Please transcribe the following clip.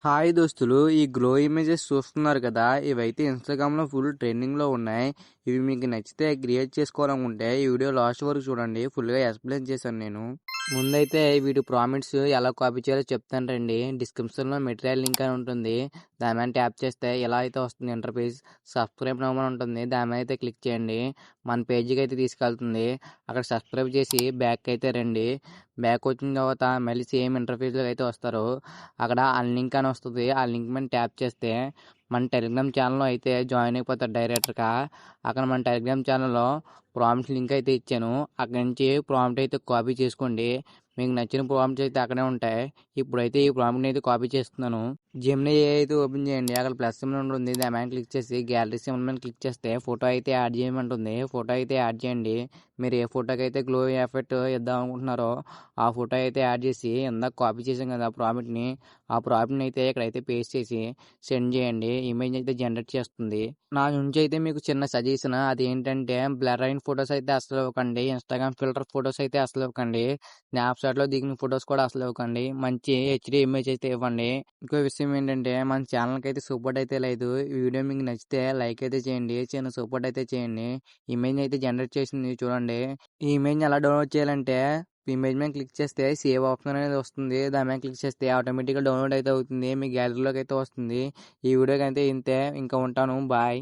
Hi దోస్తులు, ఈ glow images చూస్తున్నారు కదా, ఇవైతే ఇన్స్టాగ్రామ్లో ఫుల్ ట్రెండింగ్లో ఉన్నాయి. ఇవి మీకు నచ్చితే క్రియేట్ చేసుకోవాలనుకుంటే ఈ వీడియో లాస్ట్ వరకు చూడండి. ఫుల్గా ఎక్స్ప్లెయిన్ చేశాను నేను. ముందైతే వీటి ప్రామిట్స్ ఎలా కాపీ చేయాలో చెప్తాను రండి. డిస్క్రిప్షన్లో మెటీరియల్ లింక్ అని ఉంటుంది. దాని మీద ట్యాప్ చేస్తే ఎలా అయితే వస్తుంది ఇంటర్ఫేస్. సబ్స్క్రైబ్ నవ్వని ఉంటుంది, దాని మీద అయితే క్లిక్ చేయండి. మన పేజీకి అయితే తీసుకెళ్తుంది. అక్కడ సబ్స్క్రైబ్ చేసి బ్యాక్ అయితే రండి. బ్యాక్ వచ్చిన తర్వాత మళ్ళీ సేమ్ ఇంటర్ఫేస్లో అయితే వస్తారు. అక్కడ ఆ లింక్ అని వస్తుంది. ఆ లింక్ మీద ట్యాప్ చేస్తే మన టెలిగ్రామ్ ఛానల్లో అయితే జాయిన్ అయిపోతారు డైరెక్ట్గా. అక్కడ మన టెలిగ్రామ్ ఛానల్లో ప్రాంప్ట్ లింక్ అయితే ఇచ్చాను. అక్కడి నుంచి ప్రాంప్ట్ అయితే కాపీ చేసుకోండి. మీకు నచ్చిన ప్రాంప్ట్స్ అయితే అక్కడే ఉంటాయి. ఇప్పుడైతే ఈ ప్రాంప్ట్ని అయితే కాపీ చేస్తున్నాను. జెమినీ అయితే ఓపెన్ చేయండి. అక్కడ ప్లస్ సింబల్ ఉంటుంది, దాని మీద క్లిక్ చేసి గ్యాలరీ సింబల్ మీద క్లిక్ చేస్తే ఫోటో అయితే యాడ్ చేయమంటుంది. ఫోటో అయితే యాడ్ చేయండి. మీరు ఏ ఫోటోకి అయితే గ్లో ఎఫెక్ట్ ఇద్దాం అనుకుంటున్నారో ఆ ఫోటో అయితే యాడ్ చేసి ఇందాక కాపీ చేసాం కదా ప్రాంప్ట్ని, ఆ ప్రాంప్ట్ని అయితే ఇక్కడైతే పేస్ట్ చేసి సెండ్ చేయండి. ఇమేజ్ అయితే జనరేట్ చేస్తుంది. నా నుంచి అయితే మీకు చిన్న సజెషన్, అది ఏంటంటే బ్లర్ అయిన ఫొటోస్ అయితే అసలు ఇవ్వకండి. ఇన్స్టాగ్రామ్ ఫిల్టర్ ఫొటోస్ అయితే అసలు ఇవ్వకండి. స్నాప్చాట్లో దిగిన ఫొటోస్ కూడా అసలు ఇవ్వకండి. మంచి హెచ్డి ఇమేజ్ అయితే ఇవ్వండి. ఇంకో విషయం ఏంటంటే మన ఛానల్కి అయితే సపోర్ట్ అయితే లేదు. ఈ వీడియో మీకు నచ్చితే లైక్ అయితే చేయండి, చిన్న సపోర్ట్ అయితే చేయండి. ఇమేజ్ అయితే జనరేట్ చేసింది చూడండి. ఈ ఇమేజ్ని ఎలా డౌన్లోడ్ చేయాలంటే ఇమేజ్ మీద క్లిక్ చేస్తే సేవ్ ఆప్షన్ అనేది వస్తుంది. దాని మీద క్లిక్ చేస్తే ఆటోమేటిక్గా డౌన్లోడ్ అయితే అవుతుంది. మీ గ్యాలరీలోకి అయితే వస్తుంది. ఈ వీడియోకి అయితే ఇంతే. ఇంకా ఉంటాను. బాయ్.